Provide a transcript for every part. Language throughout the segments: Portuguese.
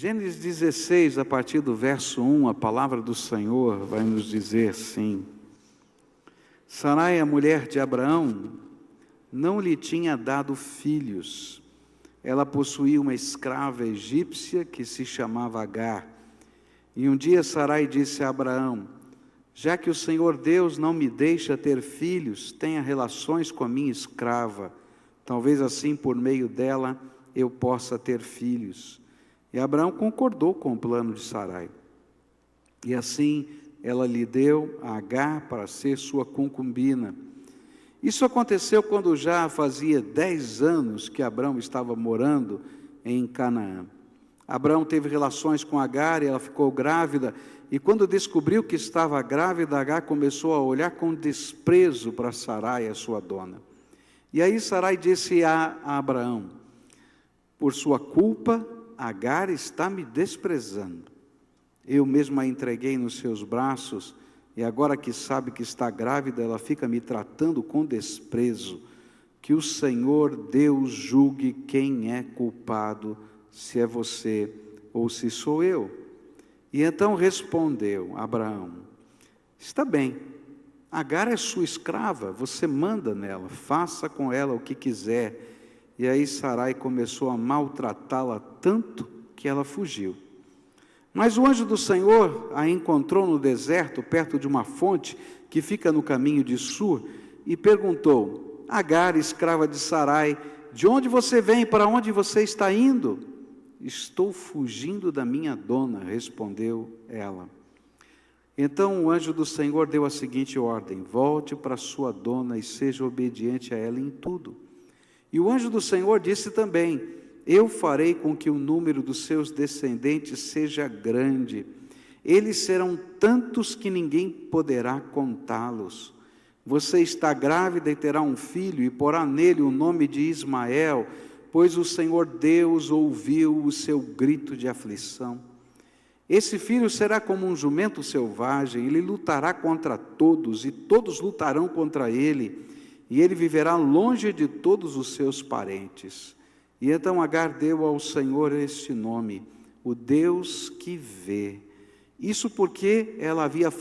Gênesis 16, a partir do verso 1, a palavra do Senhor vai nos dizer assim: Sarai, a mulher de Abraão, não lhe tinha dado filhos. Ela possuía uma escrava egípcia que se chamava Agar. E um dia Sarai disse a Abraão: já que o Senhor Deus não me deixa ter filhos, tenha relações com a minha escrava. Talvez assim, por meio dela, eu possa ter filhos. E Abraão concordou com o plano de Sarai. E assim ela lhe deu a Agar para ser sua concubina. Isso aconteceu quando já fazia 10 anos que Abraão estava morando em Canaã. Abraão teve relações com Agar e ela ficou grávida. E quando descobriu que estava grávida, Agar começou a olhar com desprezo para Sarai, a sua dona. E aí Sarai disse a Abraão: por sua culpa, Agar está me desprezando. Eu mesma a entreguei nos seus braços, e agora que sabe que está grávida, ela fica me tratando com desprezo. Que o Senhor Deus julgue quem é culpado, se é você ou se sou eu. E então respondeu Abraão: está bem, Agar é sua escrava, você manda nela, faça com ela o que quiser. E aí Sarai começou a maltratá-la tanto que ela fugiu. Mas o anjo do Senhor a encontrou no deserto, perto de uma fonte que fica no caminho de Sur, e perguntou: Agar, escrava de Sarai, de onde você vem, para onde você está indo? Estou fugindo da minha dona, respondeu ela. Então o anjo do Senhor deu a seguinte ordem: volte para sua dona e seja obediente a ela em tudo. E o anjo do Senhor disse também: eu farei com que o número dos seus descendentes seja grande. Eles serão tantos que ninguém poderá contá-los. Você está grávida e terá um filho, e porá nele o nome de Ismael, pois o Senhor Deus ouviu o seu grito de aflição. Esse filho será como um jumento selvagem, ele lutará contra todos, e todos lutarão contra ele, e ele viverá longe de todos os seus parentes. E então Agar deu ao Senhor este nome: o Deus que vê. Isso porque ele havia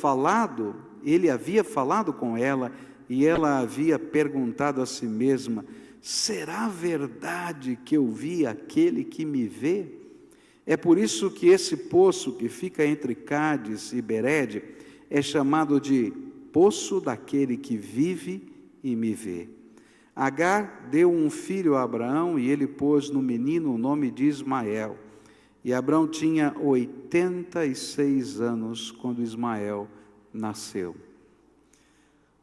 falado com ela, e ela havia perguntado a si mesma: será verdade que eu vi aquele que me vê? É por isso que esse poço que fica entre Cádiz e Bered é chamado de poço daquele que vive e me vê. Agar deu um filho a Abraão, e ele pôs no menino o nome de Ismael. E Abraão tinha 86 anos quando Ismael nasceu.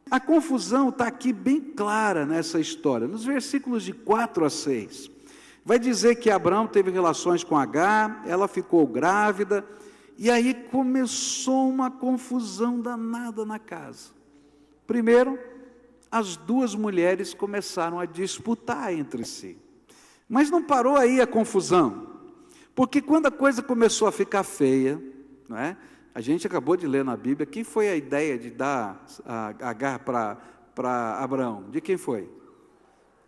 A confusão está aqui bem clara nessa história. Nos versículos de 4 a 6, vai dizer que Abraão teve relações com Agar, ela ficou grávida, e aí começou uma confusão danada na casa. Primeiro, as duas mulheres começaram a disputar entre si. Mas não parou aí a confusão, porque quando a coisa começou a ficar feia, não é? A gente acabou de ler na Bíblia, quem foi a ideia de dar Agar para Abraão? De quem foi?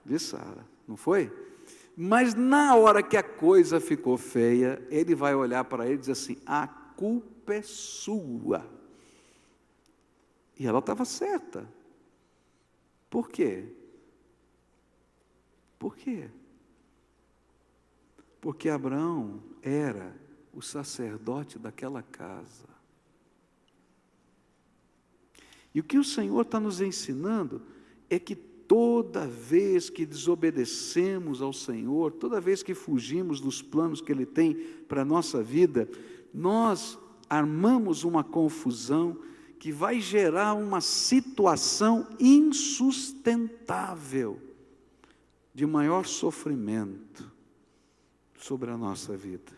De Sara, não foi? Mas na hora que a coisa ficou feia, ele vai olhar para ele e dizer assim: a culpa é sua. E ela estava certa. Por quê? Por quê? Porque Abraão era o sacerdote daquela casa. E o que o Senhor está nos ensinando é que toda vez que desobedecemos ao Senhor, toda vez que fugimos dos planos que Ele tem para a nossa vida, nós armamos uma confusão que vai gerar uma situação insustentável, de maior sofrimento sobre a nossa vida.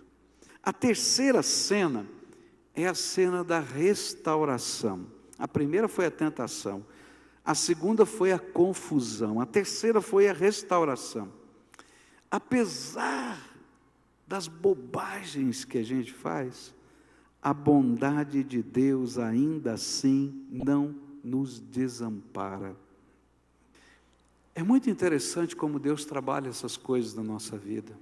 A terceira cena é a cena da restauração. A primeira foi a tentação, a segunda foi a confusão, a terceira foi a restauração. Apesar das bobagens que a gente faz, a bondade de Deus ainda assim não nos desampara. É muito interessante como Deus trabalha essas coisas na nossa vida.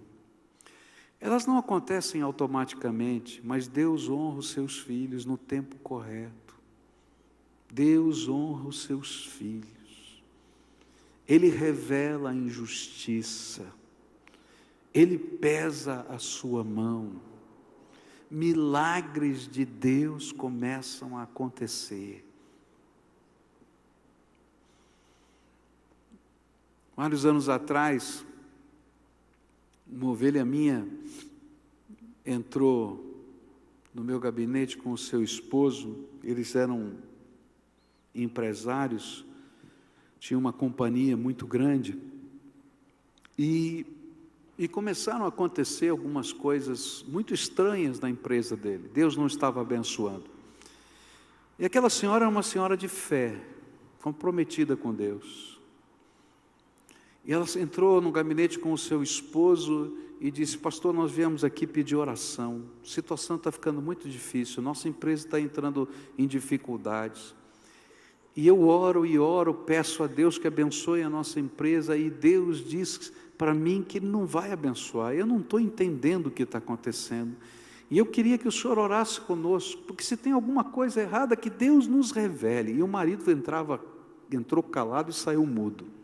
Elas não acontecem automaticamente, mas Deus honra os seus filhos no tempo correto. Deus honra os seus filhos. Ele revela a injustiça. Ele pesa a sua mão. Milagres de Deus começam a acontecer. Vários anos atrás, uma ovelha minha entrou no meu gabinete com o seu esposo. Eles eram empresários, tinham uma companhia muito grande, e começaram a acontecer algumas coisas muito estranhas na empresa dele. Deus não estava abençoando. E aquela senhora era uma senhora de fé, comprometida com Deus. E ela entrou no gabinete com o seu esposo e disse: pastor, nós viemos aqui pedir oração. A situação está ficando muito difícil, nossa empresa está entrando em dificuldades. E eu oro e oro, peço a Deus que abençoe a nossa empresa, e Deus diz para mim que Ele não vai abençoar. Eu não estou entendendo o que está acontecendo. E eu queria que o senhor orasse conosco, porque se tem alguma coisa errada, que Deus nos revele. E o marido entrou calado e saiu mudo.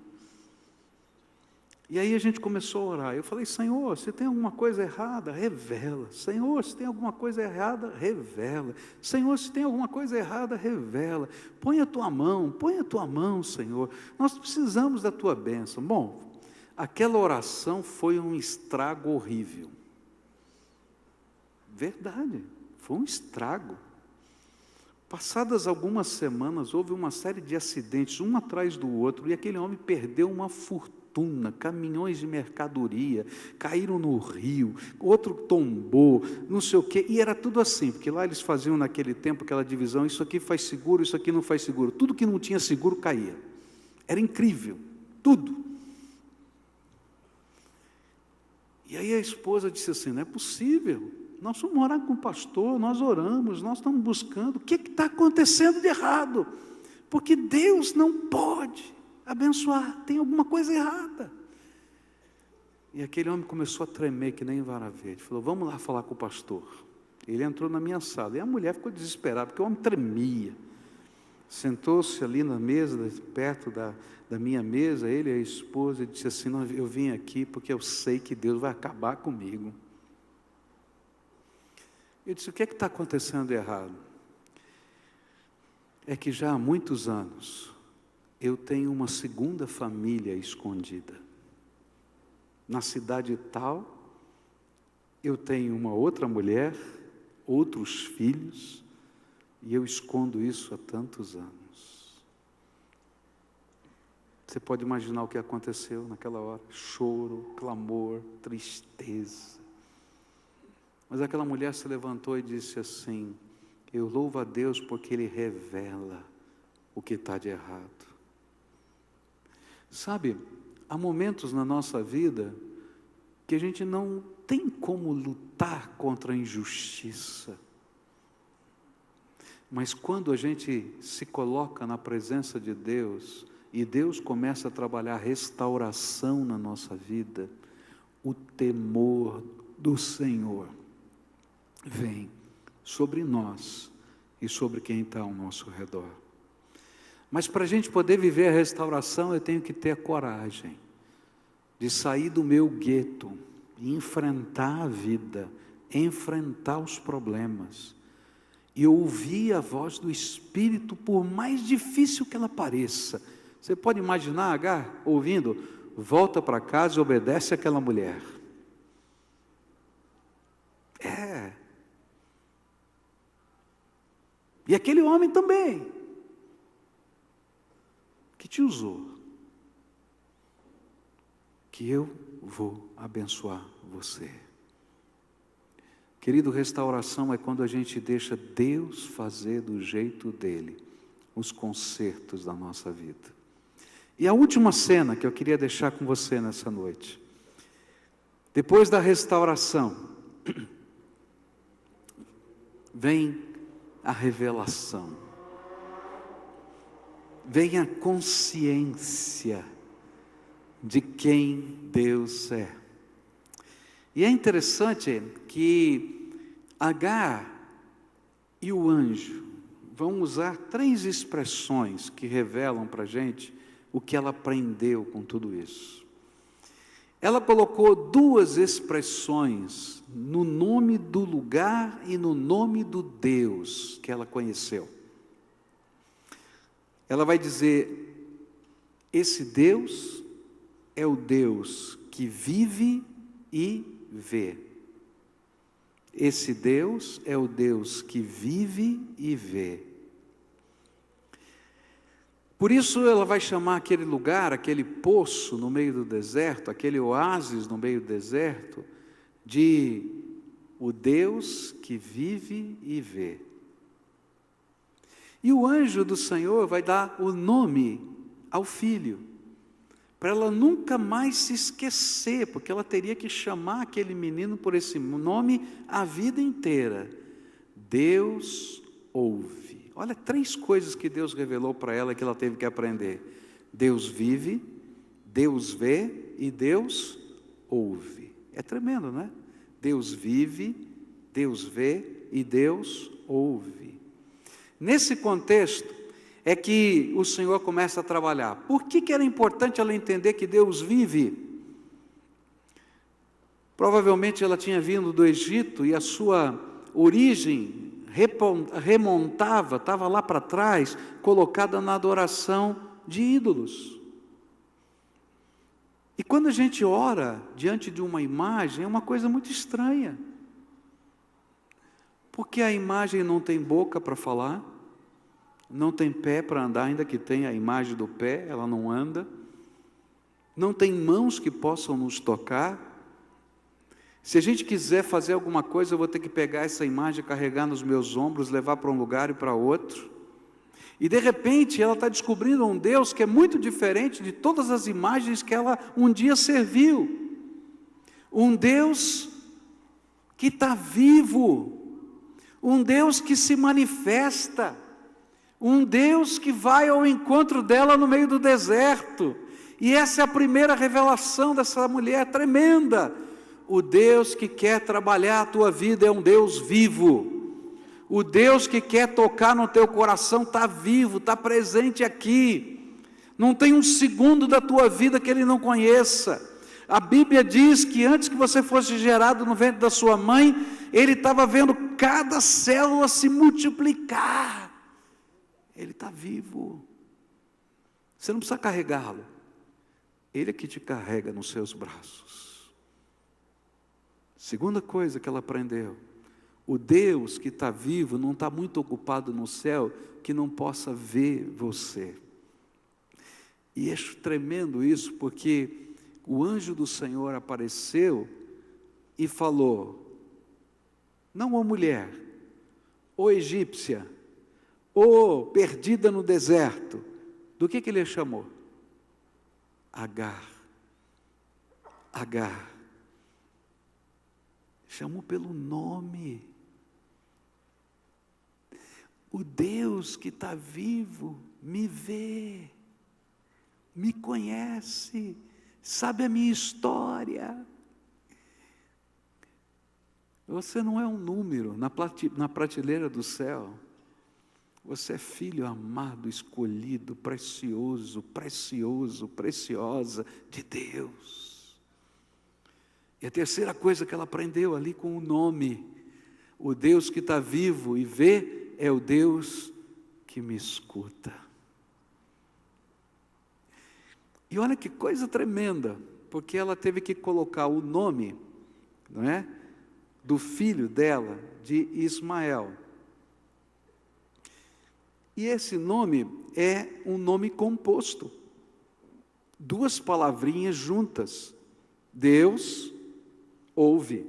E aí a gente começou a orar. Eu falei: Senhor, se tem alguma coisa errada, revela. Senhor, se tem alguma coisa errada, revela. Senhor, se tem alguma coisa errada, revela. Põe a tua mão, Senhor. Nós precisamos da tua bênção. Bom, aquela oração foi um estrago horrível. Verdade, foi um estrago. Passadas algumas semanas, houve uma série de acidentes, um atrás do outro, e aquele homem perdeu uma fortuna. Caminhões de mercadoria caíram no rio, outro tombou, não sei o quê, e era tudo assim, porque lá eles faziam naquele tempo aquela divisão: isso aqui faz seguro, isso aqui não faz seguro. Tudo que não tinha seguro caía. Era incrível, tudo. E aí a esposa disse assim: não é possível, nós fomos orar com o pastor, nós oramos, nós estamos buscando, o que está acontecendo de errado? Porque Deus não pode abençoar, tem alguma coisa errada. E aquele homem começou a tremer que nem vara verde. Falou: vamos lá falar com o pastor. Ele entrou na minha sala, e a mulher ficou desesperada, porque o homem tremia. Sentou-se ali na mesa, perto da minha mesa, ele e a esposa, e disse assim: não, eu vim aqui porque eu sei que Deus vai acabar comigo. Eu disse: o que é que está acontecendo de errado? É que já há muitos anos eu tenho uma segunda família escondida. Na cidade tal, eu tenho uma outra mulher, outros filhos, e eu escondo isso há tantos anos. Você pode imaginar o que aconteceu naquela hora: choro, clamor, tristeza. Mas aquela mulher se levantou e disse assim: eu louvo a Deus porque Ele revela o que está de errado. Sabe, há momentos na nossa vida que a gente não tem como lutar contra a injustiça. Mas quando a gente se coloca na presença de Deus, e Deus começa a trabalhar restauração na nossa vida, o temor do Senhor vem sobre nós e sobre quem está ao nosso redor. Mas para a gente poder viver a restauração, eu tenho que ter a coragem de sair do meu gueto e enfrentar a vida, enfrentar os problemas, e ouvir a voz do Espírito, por mais difícil que ela pareça. Você pode imaginar Agar ouvindo: volta para casa e obedece àquela mulher. E aquele homem também, que te usou, que eu vou abençoar você. Querido, restauração é quando a gente deixa Deus fazer do jeito dele os consertos da nossa vida. E a última cena que eu queria deixar com você nessa noite: depois da restauração, vem a revelação, vem a consciência de quem Deus é. E é interessante que Agar e o anjo vão usar 3 expressões que revelam para a gente o que ela aprendeu com tudo isso. Ela colocou 2 expressões no nome do lugar e no nome do Deus que ela conheceu. Ela vai dizer: esse Deus é o Deus que vive e vê. Esse Deus é o Deus que vive e vê. Por isso ela vai chamar aquele lugar, aquele poço no meio do deserto, aquele oásis no meio do deserto, de o Deus que vive e vê. E o anjo do Senhor vai dar o nome ao filho, para ela nunca mais se esquecer, porque ela teria que chamar aquele menino por esse nome a vida inteira. Deus ouve. Olha, 3 coisas que Deus revelou para ela que ela teve que aprender. Deus vive, Deus vê e Deus ouve. É tremendo, não é? Deus vive, Deus vê e Deus ouve. Nesse contexto é que o Senhor começa a trabalhar. Por que era importante ela entender que Deus vive? Provavelmente ela tinha vindo do Egito e a sua origem remontava, estava lá para trás, colocada na adoração de ídolos. E quando a gente ora diante de uma imagem, é uma coisa muito estranha. Porque a imagem não tem boca para falar, não tem pé para andar, ainda que tenha a imagem do pé, ela não anda, não tem mãos que possam nos tocar. Se a gente quiser fazer alguma coisa, eu vou ter que pegar essa imagem, carregar nos meus ombros, levar para um lugar e para outro. E de repente ela está descobrindo um Deus que é muito diferente de todas as imagens que ela um dia serviu. Um Deus que está vivo, um Deus que se manifesta, um Deus que vai ao encontro dela no meio do deserto. E essa é a primeira revelação dessa mulher tremenda. O Deus que quer trabalhar a tua vida é um Deus vivo. O Deus que quer tocar no teu coração está vivo, está presente aqui. Não tem um segundo da tua vida que Ele não conheça. A Bíblia diz que antes que você fosse gerado no ventre da sua mãe, Ele estava vendo cada célula se multiplicar. Ele está vivo. Você não precisa carregá-lo. Ele é que te carrega nos seus braços. Segunda coisa que ela aprendeu: o Deus que está vivo não está muito ocupado no céu que não possa ver você. E acho tremendo isso, porque o anjo do Senhor apareceu e falou: não, ó mulher, ó egípcia, ó perdida no deserto. Do que ele a chamou? Agar. Agar. Chamou pelo nome. O Deus que está vivo me vê, me conhece, sabe a minha história. Você não é um número na prateleira do céu. Você é filho amado, escolhido, precioso, preciosa de Deus. E a terceira coisa que ela aprendeu ali com o nome: o Deus que está vivo e vê é o Deus que me escuta. E olha que coisa tremenda, porque ela teve que colocar o nome, não é, do filho dela, de Ismael. E esse nome é um nome composto, 2 palavrinhas juntas: Deus ouve.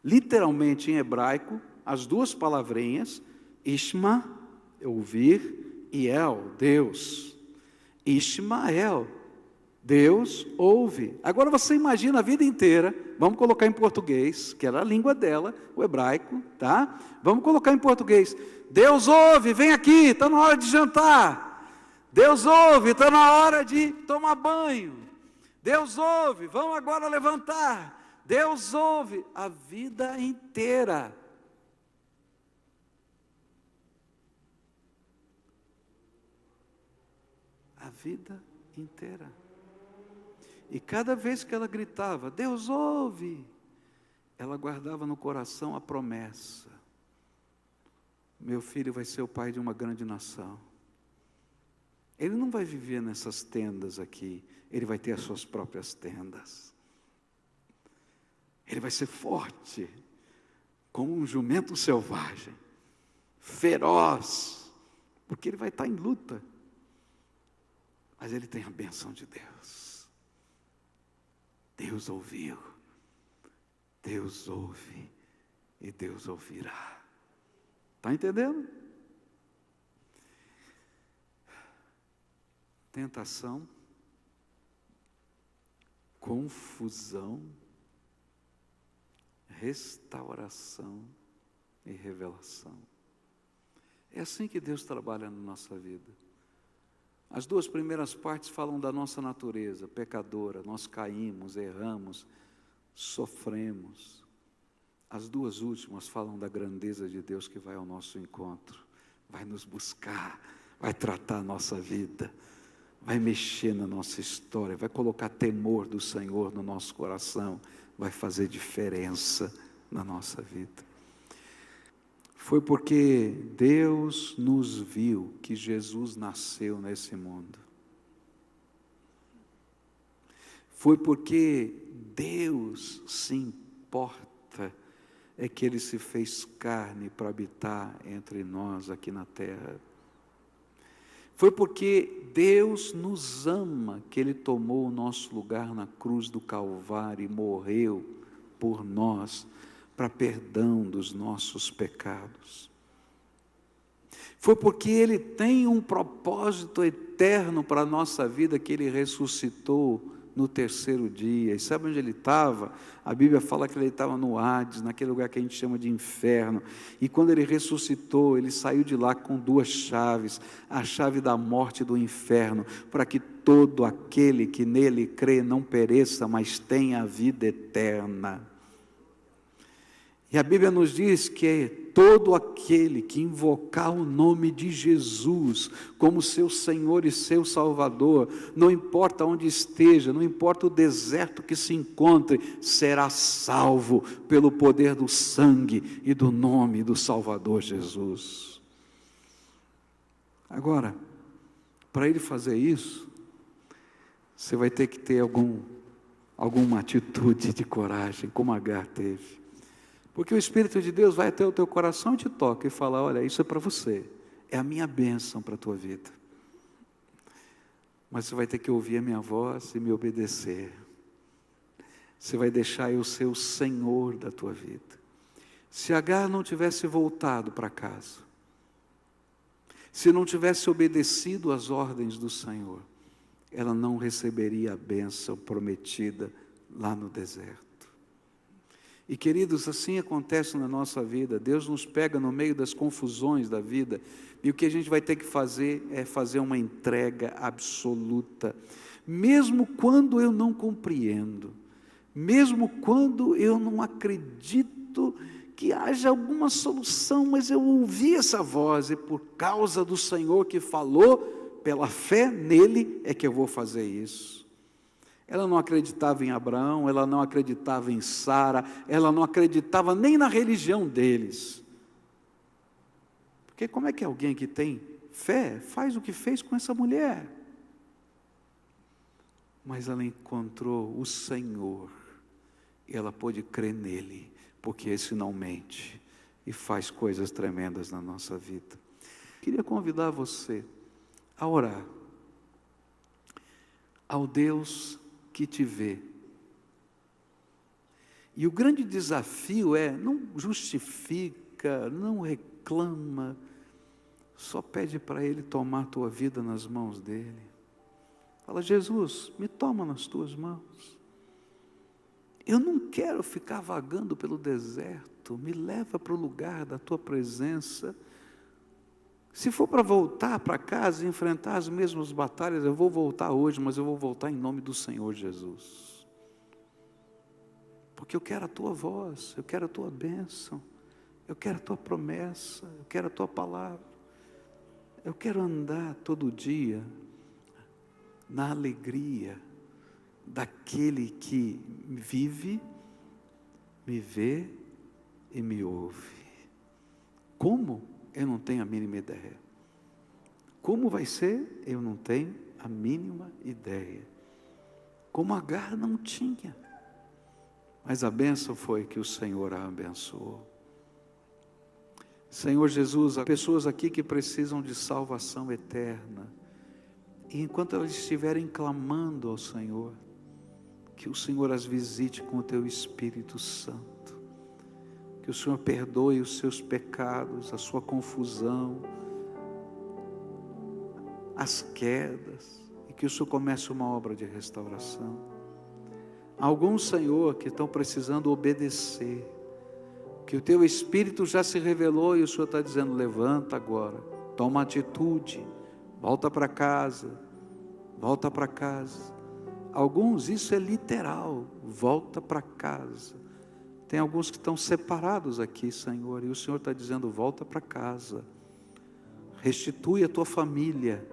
Literalmente em hebraico, as 2 palavrinhas, Ishma, ouvir, e El, Deus. Ishmael, Deus ouve. Agora você imagina a vida inteira, vamos colocar em português, que era a língua dela, o hebraico, tá? Vamos colocar em português: Deus ouve, vem aqui, está na hora de jantar. Deus ouve, está na hora de tomar banho. Deus ouve, vamos agora levantar. Deus ouve a vida inteira. A vida inteira. E cada vez que ela gritava, Deus ouve, ela guardava no coração a promessa: meu filho vai ser o pai de uma grande nação. Ele não vai viver nessas tendas aqui, ele vai ter as suas próprias tendas. Ele vai ser forte, como um jumento selvagem, feroz, porque ele vai estar em luta. Mas ele tem a bênção de Deus. Deus ouviu, Deus ouve e Deus ouvirá. Está entendendo? Tentação, confusão, restauração e revelação. É assim que Deus trabalha na nossa vida. As duas primeiras partes falam da nossa natureza pecadora, nós caímos, erramos, sofremos. As duas últimas falam da grandeza de Deus que vai ao nosso encontro, vai nos buscar, vai tratar a nossa vida, vai mexer na nossa história, vai colocar temor do Senhor no nosso coração, vai fazer diferença na nossa vida. Foi porque Deus nos viu que Jesus nasceu nesse mundo. Foi porque Deus se importa, é que Ele se fez carne para habitar entre nós aqui na terra. Foi porque Deus nos ama, que Ele tomou o nosso lugar na cruz do Calvário e morreu por nós, para perdão dos nossos pecados. Foi porque Ele tem um propósito eterno para a nossa vida, que Ele ressuscitou no terceiro dia. E sabe onde Ele estava? A Bíblia fala que Ele estava no Hades, naquele lugar que a gente chama de inferno. E quando Ele ressuscitou, Ele saiu de lá com duas chaves, a chave da morte e do inferno, para que todo aquele que nele crê não pereça, mas tenha a vida eterna. E a Bíblia nos diz que todo aquele que invocar o nome de Jesus como seu Senhor e seu Salvador, não importa onde esteja, não importa o deserto que se encontre, será salvo pelo poder do sangue e do nome do Salvador Jesus. Agora, para Ele fazer isso, você vai ter que ter alguma atitude de coragem, como Agar teve. Porque o Espírito de Deus vai até o teu coração e te toca e fala: olha, isso é para você, é a minha bênção para a tua vida. Mas você vai ter que ouvir a minha voz e me obedecer. Você vai deixar eu ser o Senhor da tua vida. Se Agar não tivesse voltado para casa, se não tivesse obedecido às ordens do Senhor, ela não receberia a bênção prometida lá no deserto. E queridos, assim acontece na nossa vida. Deus nos pega no meio das confusões da vida, e o que a gente vai ter que fazer é fazer uma entrega absoluta, mesmo quando eu não compreendo, mesmo quando eu não acredito que haja alguma solução, mas eu ouvi essa voz, e por causa do Senhor que falou, pela fé nele, é que eu vou fazer isso. Ela não acreditava em Abraão, ela não acreditava em Sara, ela não acreditava nem na religião deles. Porque como é que alguém que tem fé faz o que fez com essa mulher? Mas ela encontrou o Senhor, e ela pôde crer nele, porque esse não mente e faz coisas tremendas na nossa vida. Queria convidar você a orar ao Deus que te vê. E o grande desafio é: não justifica, não reclama, só pede para Ele tomar a tua vida nas mãos dEle. Fala: Jesus, me toma nas tuas mãos. Eu não quero ficar vagando pelo deserto, me leva para o lugar da tua presença. Se for para voltar para casa e enfrentar as mesmas batalhas, eu vou voltar hoje, mas eu vou voltar em nome do Senhor Jesus. porque eu quero a tua voz, eu quero a tua bênção, eu quero a tua promessa, eu quero a tua palavra. Eu quero andar todo dia na alegria daquele que vive, me vê e me ouve. Como? Eu não tenho a mínima ideia. Como vai ser? Eu não tenho a mínima ideia. Como Agar não tinha. Mas a bênção foi que o Senhor a abençoou. Senhor Jesus, há pessoas aqui que precisam de salvação eterna. E enquanto elas estiverem clamando ao Senhor, que o Senhor as visite com o teu Espírito Santo. Que o Senhor perdoe os seus pecados, a sua confusão, as quedas, e que o Senhor comece uma obra de restauração. Alguns, Senhor, que estão precisando obedecer, que o teu Espírito já se revelou e o Senhor está dizendo: levanta agora, toma atitude, volta para casa, volta para casa. Alguns, isso é literal, volta para casa. Tem alguns que estão separados aqui, Senhor, e o Senhor está dizendo: volta para casa, restitui a tua família,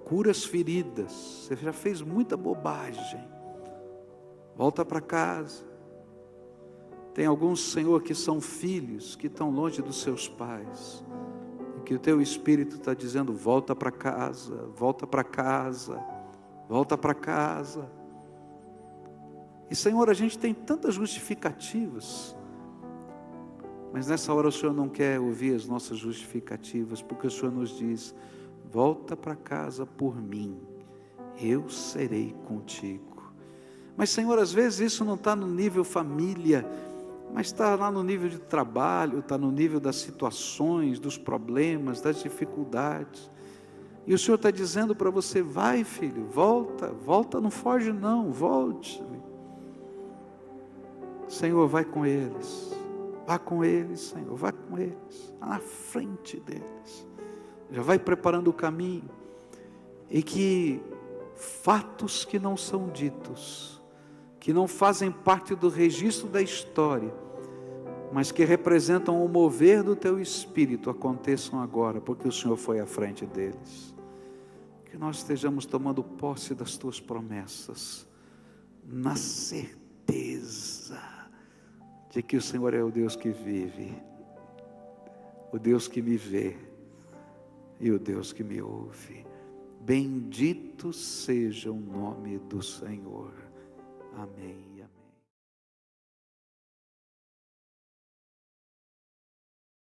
cura as feridas, você já fez muita bobagem, volta para casa. Tem alguns, Senhor, que são filhos, que estão longe dos seus pais, e que o teu Espírito está dizendo: volta para casa, volta para casa, volta para casa. E Senhor, a gente tem tantas justificativas, mas nessa hora o Senhor não quer ouvir as nossas justificativas, porque o Senhor nos diz: volta para casa por mim, eu serei contigo. Mas Senhor, às vezes isso não está no nível família, mas está lá no nível de trabalho, está no nível das situações, dos problemas, das dificuldades. E o Senhor está dizendo para você: vai, filho, volta, volta, não foge não, volte. Senhor, vai com eles, vá com eles, Senhor, vá com eles, na frente deles, já vai preparando o caminho, e que fatos que não são ditos, que não fazem parte do registro da história, mas que representam o mover do teu Espírito, aconteçam agora, porque o Senhor foi à frente deles. Que nós estejamos tomando posse das tuas promessas, na certeza de que o Senhor é o Deus que vive, o Deus que me vê e o Deus que me ouve. Bendito seja o nome do Senhor. Amém.